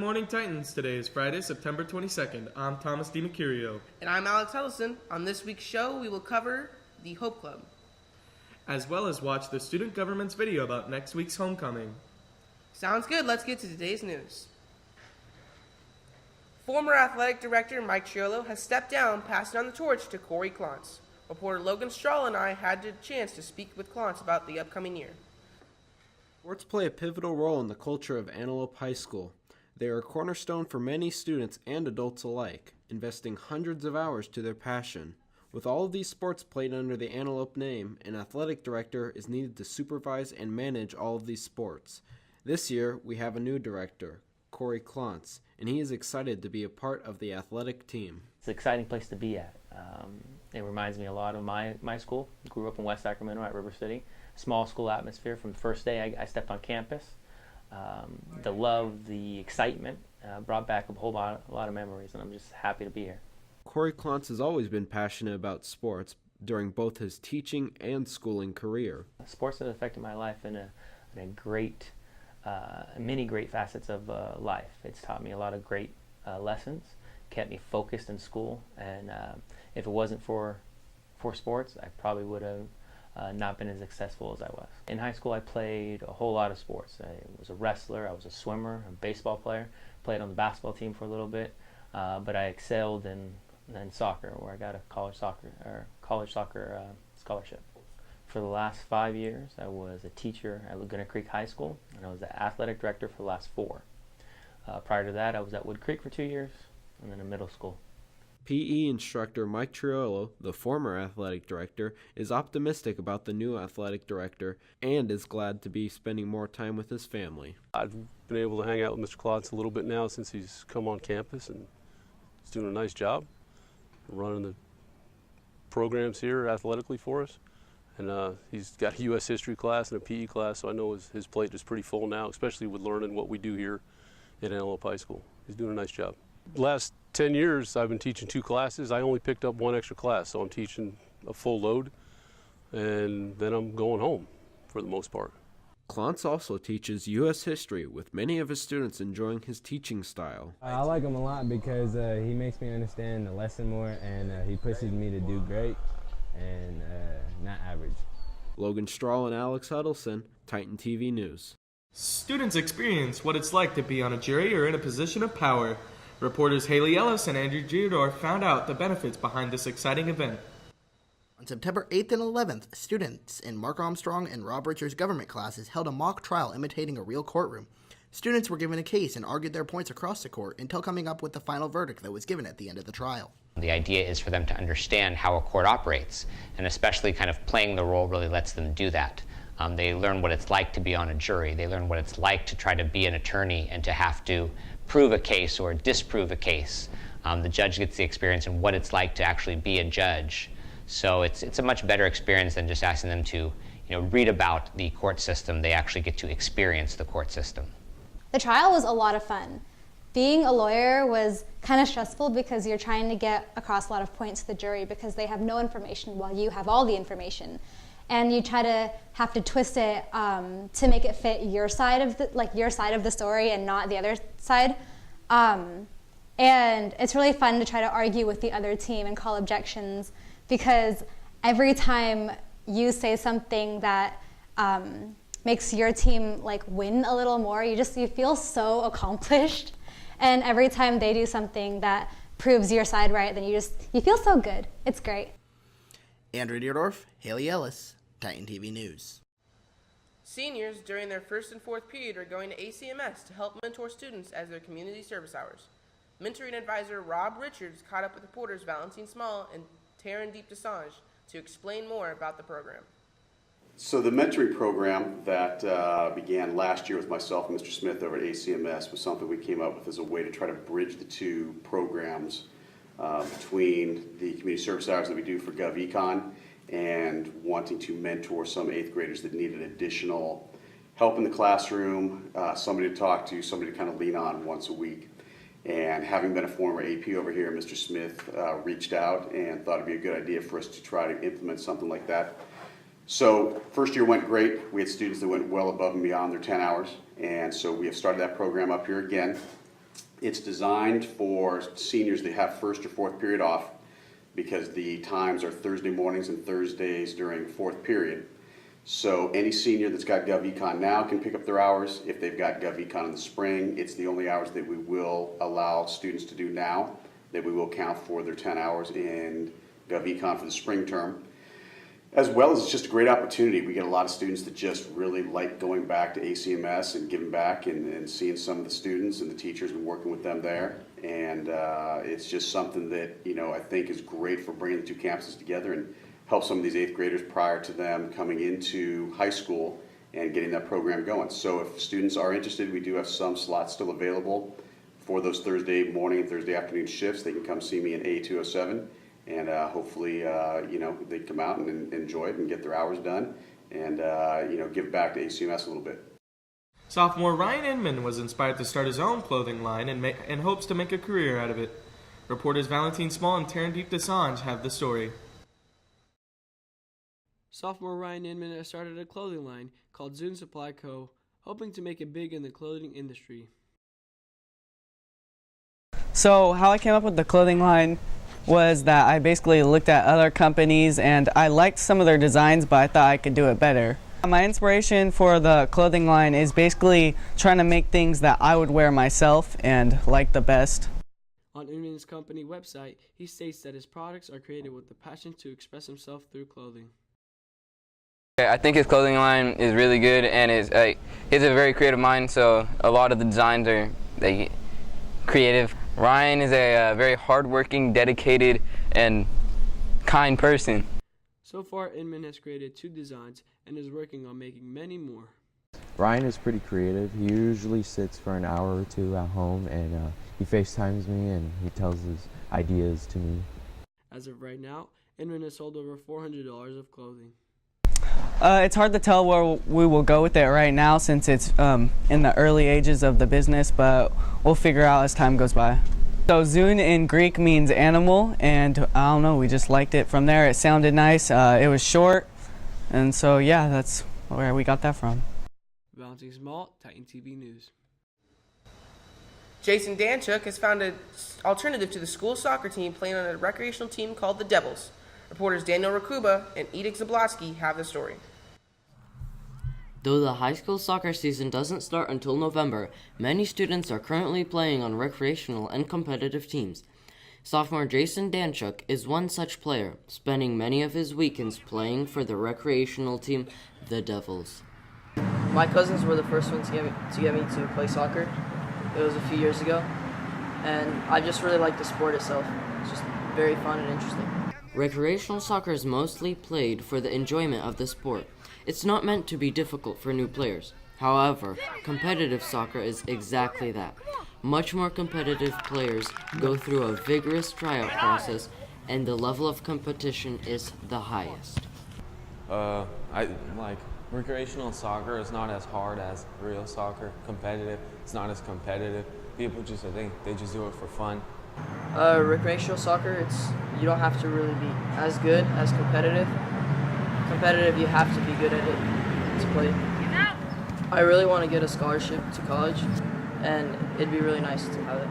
Morning Titans. Today is Friday, September 22nd. I'm Thomas DiMercurio. And I'm Alex Huddleston. On this week's show, we will cover the Hope Club, As well as watch the student government's video about next week's homecoming. Sounds good. Let's get to today's news. Former athletic director Mike Triolo has stepped down, passing on the torch to Corey Klontz. Reporter Logan Strahl and I had the chance to speak with Klontz about the upcoming year. Sports play a pivotal role in the culture of Antelope High School. They are a cornerstone for many students and adults alike, investing hundreds of hours to their passion. With all of these sports played under the Antelope name, an athletic director is needed to supervise and manage all of these sports. This year, we have a new director, Corey Klontz, and he is excited to be a part of the athletic team. It's an exciting place to be at. It reminds me a lot of my school. Grew up in West Sacramento at River City. Small school atmosphere from the first day I stepped on campus. The love, the excitement brought back a lot of memories, and I'm just happy to be here. Corey Klontz has always been passionate about sports during both his teaching and schooling career. Sports has affected my life in a great, many great facets of life. It's taught me a lot of great lessons, kept me focused in school, and if it wasn't for sports, I probably would have not been as successful as I was. In high school, I played a whole lot of sports. I was a wrestler, I was a swimmer, a baseball player, played on the basketball team for a little bit, but I excelled in soccer, where I got a college soccer scholarship. For the last 5 years, I was a teacher at Laguna Creek High School, and I was the athletic director for the last 4. Prior to that, I was at Wood Creek for 2 years, and then in middle school. PE instructor Mike Triolo, the former athletic director, is optimistic about the new athletic director and is glad to be spending more time with his family. I've been able to hang out with Mr. Klontz a little bit now since he's come on campus, and he's doing a nice job running the programs here athletically for us. And he's got a U.S. history class and a PE class, so I know his plate is pretty full now, especially with learning what we do here at Antelope High School. He's doing a nice job. Last 10 years, I've been teaching 2 classes. I only picked up 1 extra class, so I'm teaching a full load, and then I'm going home for the most part. Klontz also teaches U.S. history, with many of his students enjoying his teaching style. I like him a lot because he makes me understand the lesson more, and he pushes me to do great and not average. Logan Strahl and Alex Huddleston, Titan TV News. Students experience what it's like to be on a jury or in a position of power. Reporters Haley Ellis and Andrew Giudor found out the benefits behind this exciting event. On September 8th and 11th, students in Mark Armstrong and Rob Richards' government classes held a mock trial imitating a real courtroom. Students were given a case and argued their points across the court until coming up with the final verdict that was given at the end of the trial. The idea is for them to understand how a court operates, and especially kind of playing the role really lets them do that. They learn what it's like to be on a jury. They learn what it's like to try to be an attorney and to have to prove a case or disprove a case. The judge gets the experience in what it's like to actually be a judge. So it's a much better experience than just asking them to read about the court system. They actually get to experience the court system. The trial was a lot of fun. Being a lawyer was kind of stressful because you're trying to get across a lot of points to the jury because they have no information while you have all the information. And you try to have to twist it to make it fit your side of the story and not the other side. And it's really fun to try to argue with the other team and call objections, because every time you say something that makes your team win a little more, you feel so accomplished. And every time they do something that proves your side right, then you feel so good. It's great. Andrew Deerdorf, Haley Ellis, Titan TV News. Seniors during their 1st and 4th period are going to ACMS to help mentor students as their community service hours. Mentoring advisor Rob Richards caught up with reporters Valentine Small and Taryn Deep DeSange to explain more about the program. So the mentoring program that began last year with myself and Mr. Smith over at ACMS was something we came up with as a way to try to bridge the 2 programs between the community service hours that we do for GovEcon and wanting to mentor some 8th graders that needed additional help in the classroom, somebody to talk to, somebody to kind of lean on once a week. And having been a former AP over here, Mr. Smith reached out and thought it'd be a good idea for us to try to implement something like that. So first year went great. We had students that went well above and beyond their 10 hours. And so we have started that program up here again. It's designed for seniors that have first or fourth period off because the times are Thursday mornings and Thursdays during fourth period. So any senior that's got GovEcon now can pick up their hours. If they've got GovEcon in the spring, it's the only hours that we will allow students to do now, that we will count for their 10 hours in GovEcon for the spring term. As well as it's just a great opportunity. We get a lot of students that just really like going back to ACMS and giving back and seeing some of the students and the teachers and working with them there. And it's just something that, you know, I think is great for bringing the two campuses together and help some of these 8th graders prior to them coming into high school and getting that program going. So if students are interested, we do have some slots still available for those Thursday morning and Thursday afternoon shifts. They can come see me in A207, and hopefully, you know, they come out and enjoy it and get their hours done and, you know, give back to ACMS a little bit. Sophomore Ryan Inman was inspired to start his own clothing line and hopes to make a career out of it. Reporters Valentine Small and Tarandeep Desange have the story. Sophomore Ryan Inman has started a clothing line called Zune Supply Co., hoping to make it big in the clothing industry. So how I came up with the clothing line was that I basically looked at other companies and I liked some of their designs, but I thought I could do it better. My inspiration for the clothing line is basically trying to make things that I would wear myself and like the best. On Inman's company website, he states that his products are created with the passion to express himself through clothing. I think his clothing line is really good, and he has a very creative mind, so a lot of the designs are creative. Ryan is a very hardworking, dedicated, and kind person. So far, Inman has created 2 designs and is working on making many more. Ryan is pretty creative. He usually sits for an hour or 2 at home, and he FaceTimes me and he tells his ideas to me. As of right now, Inman has sold over $400 of clothing. It's hard to tell where we will go with it right now since it's in the early ages of the business, but we'll figure out as time goes by. So Zune in Greek means animal, and I don't know, we just liked it from there. It sounded nice, it was short, and so yeah, that's where we got that from. Valentine Small, Titan TV News. Jason Danchuk has found an alternative to the school soccer team playing on a recreational team called the Devils. Reporters Daniel Rakuba and Edith Zablotsky have the story. Though the high school soccer season doesn't start until November, many students are currently playing on recreational and competitive teams. Sophomore Jason Danchuk is one such player, spending many of his weekends playing for the recreational team, the Devils. My cousins were the first ones to get me to play soccer. It was a few years ago, and I just really like the sport itself. It's just very fun and interesting. Recreational soccer is mostly played for the enjoyment of the sport. It's not meant to be difficult for new players. However, competitive soccer is exactly that. Much more competitive players go through a vigorous tryout process, and the level of competition is the highest. Recreational soccer is not as hard as real soccer. Competitive, it's not as competitive. People just, I think, they just do it for fun. Recreational soccer, you don't have to really be as good as competitive. Competitive, you have to be good at it to play. I really want to get a scholarship to college, and it'd be really nice to have it.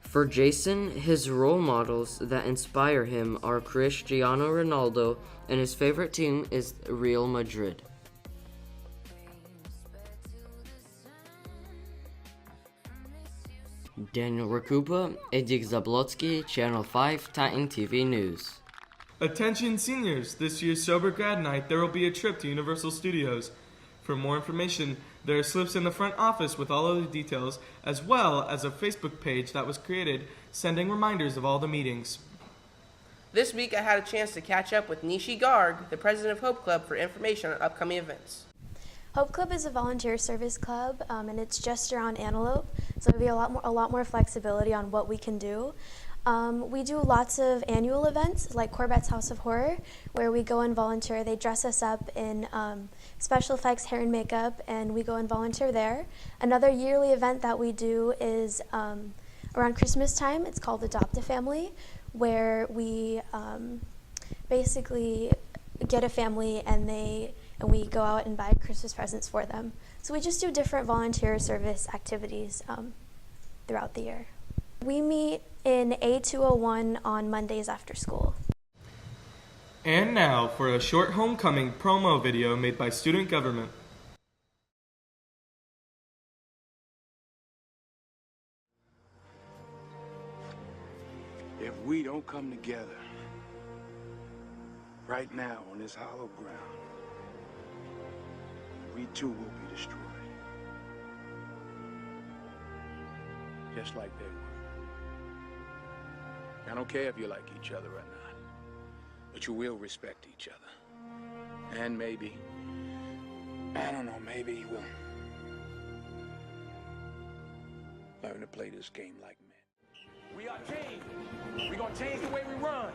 For Jason, his role models that inspire him are Cristiano Ronaldo, and his favorite team is Real Madrid. Daniel Rakuba, Edith Zablotsky, Channel 5, Titan TV News. Attention seniors, this year's Sober Grad Night there will be a trip to Universal Studios. For more information, there are slips in the front office with all of the details, as well as a Facebook page that was created sending reminders of all the meetings. This week I had a chance to catch up with Nishi Garg, the president of Hope Club, for information on upcoming events. Hope Club is a volunteer service club, and it's just around Antelope, so there'll be a lot more flexibility on what we can do. We do lots of annual events, like Corbett's House of Horror, where we go and volunteer. They dress us up in special effects, hair and makeup, and we go and volunteer there. Another yearly event that we do is around Christmas time. It's called Adopt a Family, where we basically get a family and we go out and buy Christmas presents for them. So we just do different volunteer service activities throughout the year. We meet in A201 on Mondays after school. And now for a short homecoming promo video made by student government. If we don't come together right now on this hollow ground, we too will be destroyed. Just like they were. I don't care if you like each other or not, but you will respect each other. And maybe, I don't know, maybe we'll learn to play this game like men. We are changing. We're gonna change the way we run.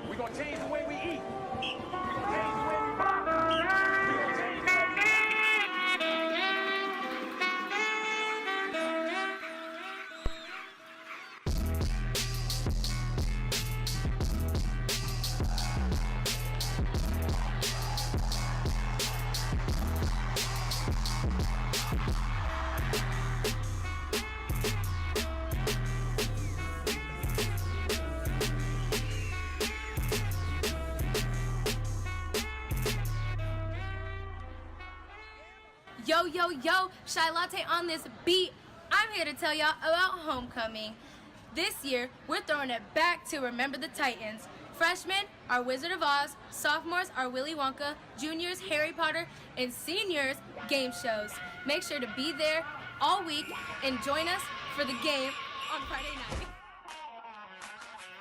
We're gonna change the way we eat. We're gonna change the way we rock. We're gonna change the way we Yo, yo, yo, Shy Latte on this beat. I'm here to tell y'all about homecoming. This year, we're throwing it back to Remember the Titans. Freshmen are Wizard of Oz, sophomores are Willy Wonka, juniors Harry Potter, and seniors game shows. Make sure to be there all week and join us for the game on Friday night.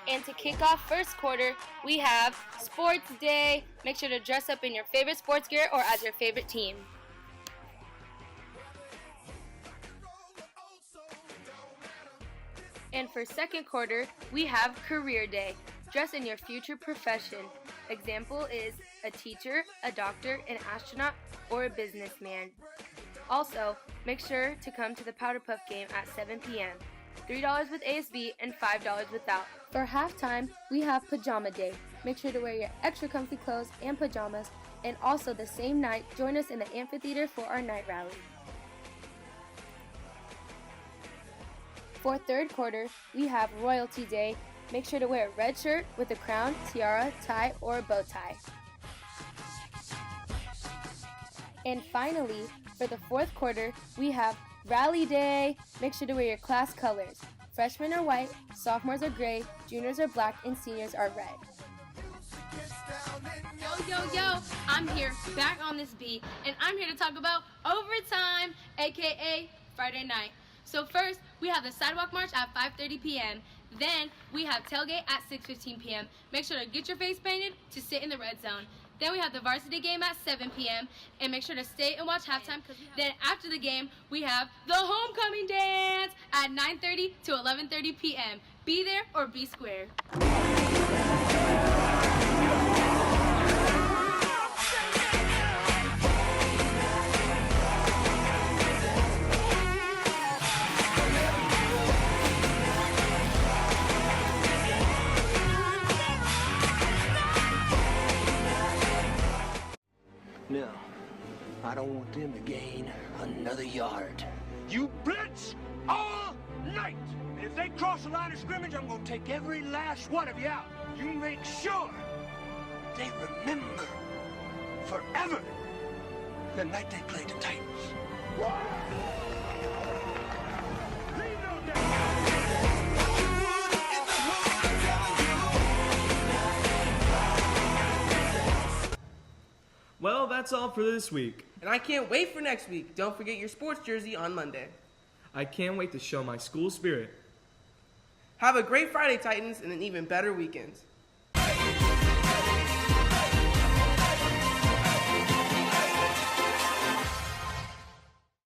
And to kick off first quarter, we have Sports Day. Make sure to dress up in your favorite sports gear or as your favorite team. And for second quarter, we have Career Day. Dress in your future profession. Example is a teacher, a doctor, an astronaut, or a businessman. Also, make sure to come to the Powder Puff game at 7 p.m. $3 with ASB and $5 without. For halftime, we have Pajama Day. Make sure to wear your extra comfy clothes and pajamas. And also the same night, join us in the amphitheater for our night rally. For third quarter, we have Royalty Day. Make sure to wear a red shirt with a crown, tiara, tie, or a bow tie. And finally, for the fourth quarter, we have Rally Day. Make sure to wear your class colors. Freshmen are white, sophomores are gray, juniors are black, and seniors are red. Yo, yo, yo, I'm here, back on this beat, and I'm here to talk about overtime, aka Friday night. So first, we have the sidewalk march at 5:30 p.m. Then we have tailgate at 6:15 p.m. Make sure to get your face painted to sit in the red zone. Then we have the varsity game at 7 p.m. and make sure to stay and watch halftime. Then after the game, we have the homecoming dance at 9:30 to 11:30 p.m. Be there or be square. No, I don't want them to gain another yard. You blitz all night. And if they cross the line of scrimmage, I'm gonna take every last one of you out. You make sure they remember forever the night they played the Titans. Well, that's all for this week. And I can't wait for next week. Don't forget your sports jersey on Monday. I can't wait to show my school spirit. Have a great Friday, Titans, and an even better weekend.